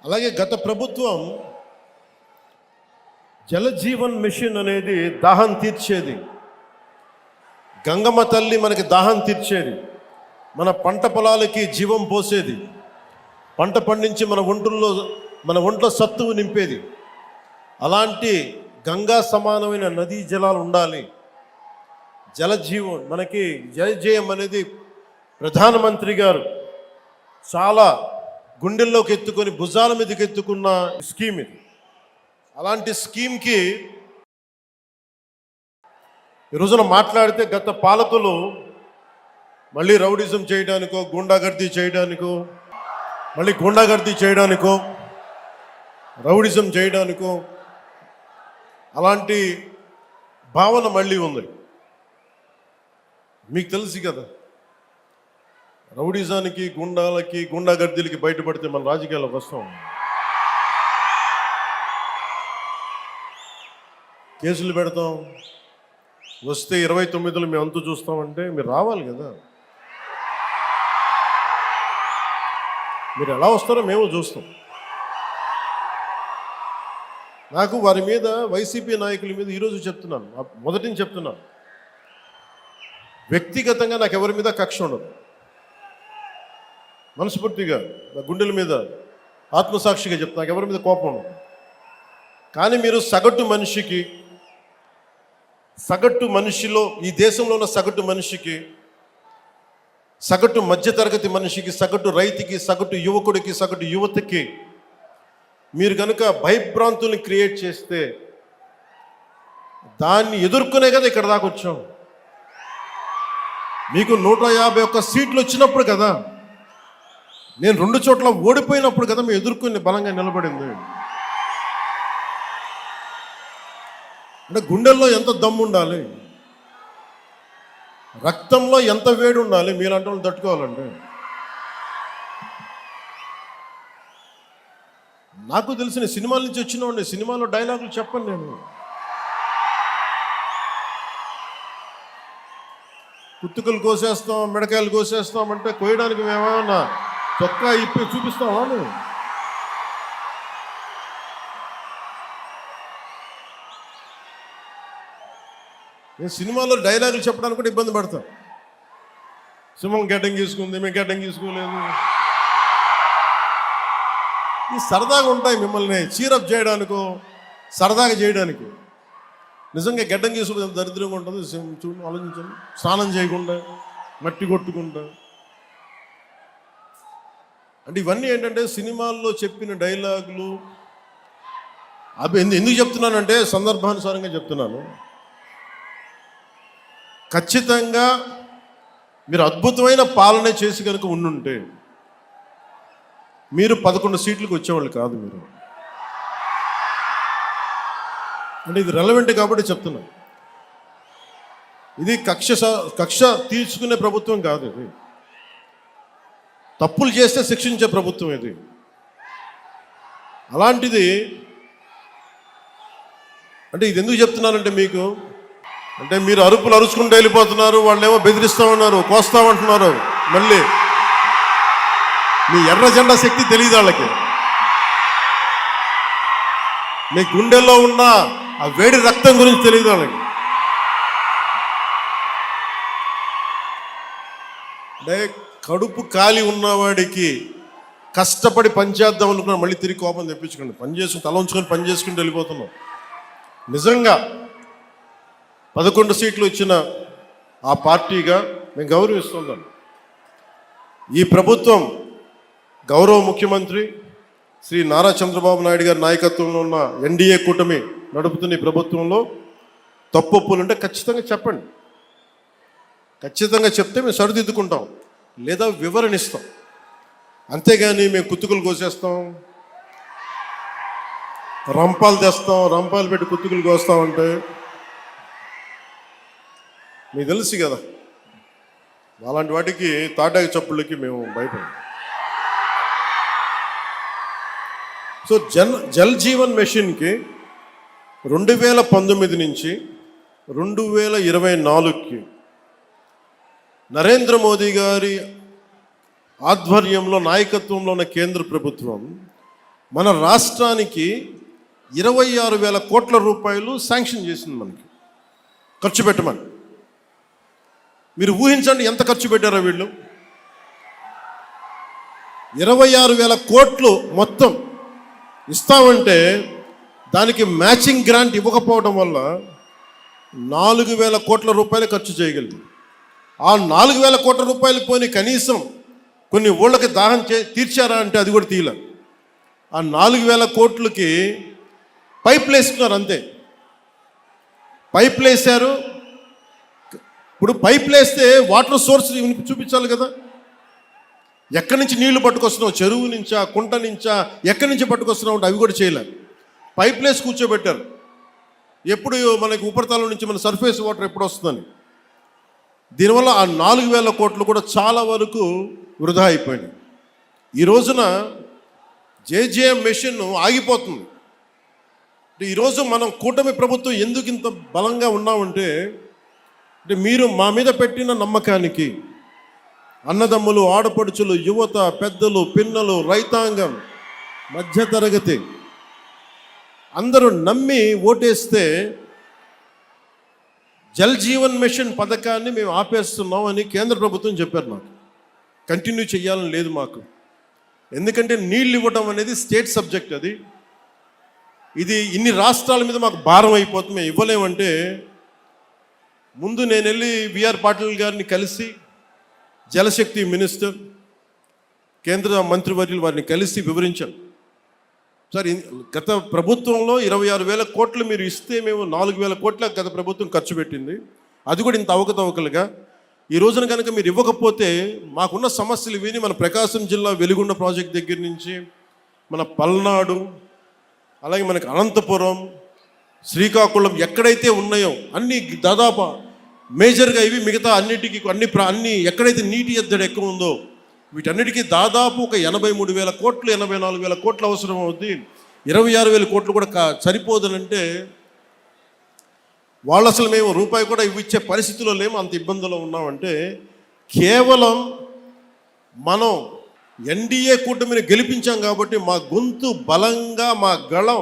అలాగే గత ప్రభుత్వం జలజీవన్ మిషన్ అనేది దాహం తీర్చేది. గంగమ్మ తల్లి మనకి దాహం తీర్చేది, మన పంట పొలాలకి జీవం పోసేది, పంట పండించి మన ఒంట్లో సత్తువు నింపేది. అలాంటి గంగా సమానమైన నదీ జలాలు ఉండాలి. జలజీవన్ మనకి జలజయం అనేది ప్రధానమంత్రి గారు చాలా గుండెల్లోకి ఎత్తుకొని భుజాల మీదకి ఎత్తుకున్న స్కీమ్ ఇది. అలాంటి స్కీమ్కి ఈ రోజున మాట్లాడితే గత పాలకులు మళ్ళీ రౌడిజం చేయడానికో గూండాగర్దీ చేయడానికో రౌడిజం చేయడానికో అలాంటి భావన మళ్ళీ ఉంది. మీకు తెలుసు కదా, రౌడిజానికి గుండాగర్దీలకి బయటపడితే మన రాజకీయాలకు వస్తాం, కేసులు పెడతాం, వస్తే 29లో మేము అంతు చూస్తామంటే మీరు రావాలి కదా. మీరు ఎలా వస్తారో మేము చూస్తాం. నాకు వారి మీద, వైసీపీ నాయకుల మీద ఈరోజు చెప్తున్నాను, మొదటి నుంచి చెప్తున్నాను, వ్యక్తిగతంగా నాకు ఎవరి మీద కక్ష ఉండదు. మనస్ఫూర్తిగా నా గుండెల మీద ఆత్మసాక్షిగా చెప్తా, నాకు ఎవరి మీద కోపం ఉండదు. కానీ మీరు సగటు మనిషిలో, ఈ దేశంలో ఉన్న సగటు మనిషికి, సగటు మధ్యతరగతి మనిషికి, సగటు రైతుకి, సగటు యువకుడికి, సగటు యువతకి మీరు కనుక భయభ్రాంతుల్ని క్రియేట్ చేస్తే దాన్ని ఎదుర్కొనే కదా ఇక్కడ దాకా వచ్చాం. మీకు 151 సీట్లు వచ్చినప్పుడు కదా, నేను 2 చోట్ల ఓడిపోయినప్పుడు కదా మేము ఎదుర్కొని బలంగా నిలబడింది. అంటే గుండెల్లో ఎంత దమ్ము ఉండాలి, రక్తంలో ఎంత వేడి ఉండాలి మీలాంటి వాళ్ళు తట్టుకోవాలంటే. నాకు తెలిసిన సినిమాల నుంచి వచ్చినవాడిని, సినిమాలో డైలాగులు చెప్పను నేను. కుత్తుకలు కోసేస్తాం, మిడకాయలు కోసేస్తాం అంటే కోయడానికి మేమేమన్నా చొక్కా ఇప్పి చూపిస్తామా? నేను సినిమాలో డైలాగులు చెప్పడానికి కూడా ఇబ్బంది పడతాను. సింహం గడ్డం గీసుకుంది, మేము గడ్డం గీసుకోలేదు. ఈ సరదాగా ఉంటాయి, మిమ్మల్ని చీరప్ చేయడానికో సరదాగా చేయడానికి. నిజంగా గడ్డం గీసుకుంటే దరిద్రంగా ఉంటుంది. చూడండి, ఆలోచించండి. స్నానం చేయకుండా, మట్టి కొట్టుకుంటా, అంటే ఇవన్నీ ఏంటంటే సినిమాల్లో చెప్పిన డైలాగులు. అవి ఎందుకు చెప్తున్నానంటే సందర్భానుసారంగా చెప్తున్నాను. ఖచ్చితంగా మీరు అద్భుతమైన పాలన చేసి కనుక ఉండుంటే మీరు 11 సీట్లకు వచ్చేవాళ్ళు కాదు. మీరు అంటే ఇది రెలవెంట్ కాబట్టి చెప్తున్నా. ఇది కక్ష తీర్చుకునే ప్రభుత్వం కాదు. ఇది తప్పులు చేస్తే శిక్షించే ప్రభుత్వం ఇది. అలాంటిది అంటే ఇది ఎందుకు చెప్తున్నానంటే మీకు, అంటే మీరు అరుపులు అరుచుకుంటూ వెళ్ళిపోతున్నారు, వాళ్ళేమో బెదిరిస్తామన్నారు, కోస్తామంటున్నారు. మళ్ళీ మీ ఎర్ర జెండా శక్తి తెలియదు వాళ్ళకి. మీ గుండెల్లో ఉన్న ఆ వేడి రక్తం గురించి తెలియదు వాళ్ళకి. అంటే కడుపు కాలి ఉన్నవాడికి కష్టపడి పనిచేద్దాం అనుకున్నా మళ్ళీ తిరిగి కోపం తెప్పించుకోండి. పని చేసుకుని తల ఉంచుకొని పని చేసుకుంటూ వెళ్ళిపోతున్నాం. నిజంగా 11 సీట్లు ఇచ్చిన ఆ పార్టీగా మేము గౌరవిస్తున్నాం. ఈ ప్రభుత్వం గౌరవ ముఖ్యమంత్రి శ్రీ నారా చంద్రబాబు నాయుడు గారి నాయకత్వంలో ఉన్న ఎన్డీఏ కూటమి నడుపుతున్న ఈ ప్రభుత్వంలో తప్పులు ఉంటే ఖచ్చితంగా చెప్పండి. ఖచ్చితంగా చెప్తే మేము సరిదిద్దుకుంటాం, లేదా వివరణ ఇస్తాం. అంతేగాని మేము కుత్తుకులు కోసేస్తాం, రంపాలు తెస్తాం, రంపాలు పెట్టి కుత్తుకులు కోస్తామంటే మీకు తెలుసు కదా, అలాంటి వాటికి తాటాకి చప్పుళ్ళకి మేము భయపడం. సో జల్ జీవన్ మిషన్కి 2019 నుంచి 2024కి నరేంద్ర మోదీ గారి ఆధ్వర్యంలో నాయకత్వంలో ఉన్న కేంద్ర ప్రభుత్వం మన రాష్ట్రానికి 26,000 కోట్ల రూపాయలు శాంక్షన్ చేసింది మనకి ఖర్చు పెట్టమని. మీరు ఊహించండి ఎంత ఖర్చు పెట్టారో వీళ్ళు. 26,000 కోట్లు మొత్తం ఇస్తామంటే దానికి మ్యాచింగ్ గ్రాంట్ ఇవ్వకపోవడం వల్ల 4,000 కోట్ల రూపాయలు ఖర్చు చేయగలిగింది. ఆ 4,000 కోట్ల రూపాయలు పోని కనీసం కొన్ని ఊళ్ళకి దాహం తీర్చారా అంటే అది కూడా తీయలే. ఆ 4,000 కోట్లకి పైపులు వేసుకున్నారు అంతే. పైపులు వేసారు. ఇప్పుడు పైపులు వేస్తే వాటర్ సోర్స్ చూపించాలి కదా. ఎక్కడి నుంచి నీళ్లు పట్టుకొస్తున్నావు, చెరువు నుంచా, కుంట నుంచా, ఎక్కడి నుంచి పట్టుకొస్తున్నావు అంటే అవి కూడా చేయలేదు. పైపులు వేసి కూర్చోబెట్టారు. ఎప్పుడు మనకి ఉపరితలం నుంచి మన సర్ఫేస్ వాటర్ ఎప్పుడు వస్తుందని. దీనివల్ల ఆ 4,000 కోట్లు కూడా చాలా వరకు వృధా అయిపోయింది. ఈ రోజున జేజేఎం మెషిన్ ఆగిపోతుంది. ఈరోజు మనం కూటమి ప్రభుత్వం ఎందుకు ఇంత బలంగా ఉన్నామంటే మీరు మా మీద పెట్టిన నమ్మకానికి అన్నదమ్ములు, ఆడపడుచులు, యువత, పెద్దలు, పిన్నలు, రైతాంగం, మధ్యతరగతి అందరూ నమ్మి ఓటేస్తే జల్ జీవన్ మిషన్ పథకాన్ని మేము ఆపేస్తున్నాం అని కేంద్ర ప్రభుత్వం చెప్పారు. నాకు కంటిన్యూ చేయాలని లేదు మాకు. ఎందుకంటే నీళ్ళు ఇవ్వడం అనేది స్టేట్ సబ్జెక్ట్. ఇది ఇన్ని రాష్ట్రాల మీద మాకు భారం అయిపోతుంది, మేము ఇవ్వలేమంటే ముందు నేను వెళ్ళి బిఆర్ పాటిల్ గారిని కలిసి, జలశక్తి మినిస్టర్, కేంద్ర మంత్రివర్యులు వారిని కలిసి వివరించాను. సార్, గత ప్రభుత్వంలో 26,000 కోట్లు మీరు ఇస్తే మేము 4,000 కోట్ల గత ప్రభుత్వం ఖర్చు పెట్టింది. అది కూడా ఇంత అవకతవకలుగా. ఈ రోజున కనుక మీరు ఇవ్వకపోతే మాకున్న సమస్యలు విని మన ప్రకాశం జిల్లా వెలుగొండ ప్రాజెక్ట్ దగ్గర నుంచి మన పల్నాడు, అలాగే మనకి అనంతపురం, శ్రీకాకుళం ఎక్కడైతే ఉన్నాయో అన్ని దాదాపు మేజర్గా ఇవి, మిగతా అన్నిటికీ అన్ని ఎక్కడైతే నీటి ఎద్దడి ఎక్కువ ఉందో వీటన్నిటికీ దాదాపు ఒక 83,000 కోట్లు, 84,000 కోట్లు అవసరం అవుద్ది. 26,000 కోట్లు కూడా సరిపోదనంటే వాళ్ళు అసలు మేము రూపాయి కూడా ఇవ్విచ్చే పరిస్థితిలో లేము, అంత ఇబ్బందులో ఉన్నామంటే కేవలం మనం ఎన్డీఏ కూటమిని గెలిపించాం కాబట్టి మా గొంతు బలంగా, మా గళం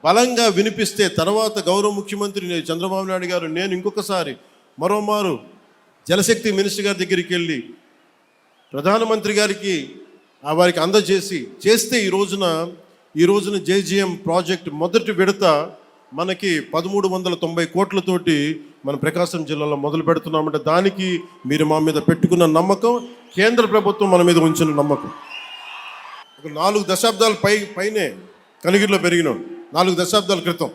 బలంగా వినిపిస్తే తర్వాత గౌరవ ముఖ్యమంత్రి చంద్రబాబు నాయుడు గారు, నేను ఇంకొకసారి మరోమారు జలశక్తి మినిస్టర్ గారి దగ్గరికి వెళ్ళి ప్రధానమంత్రి గారికి వారికి చేస్తే ఈ రోజున జేజీఎం ప్రాజెక్ట్ మొదటి విడత మనకి 1,390 కోట్లతోటి మన ప్రకాశం జిల్లాలో మొదలు పెడుతున్నామంటే దానికి మీరు మా మీద పెట్టుకున్న నమ్మకం, కేంద్ర ప్రభుత్వం మన మీద ఉంచిన నమ్మకం. ఒక 4 దశాబ్దాల పైనే కనిగిరిలో పెరిగినాం. 4 దశాబ్దాల క్రితం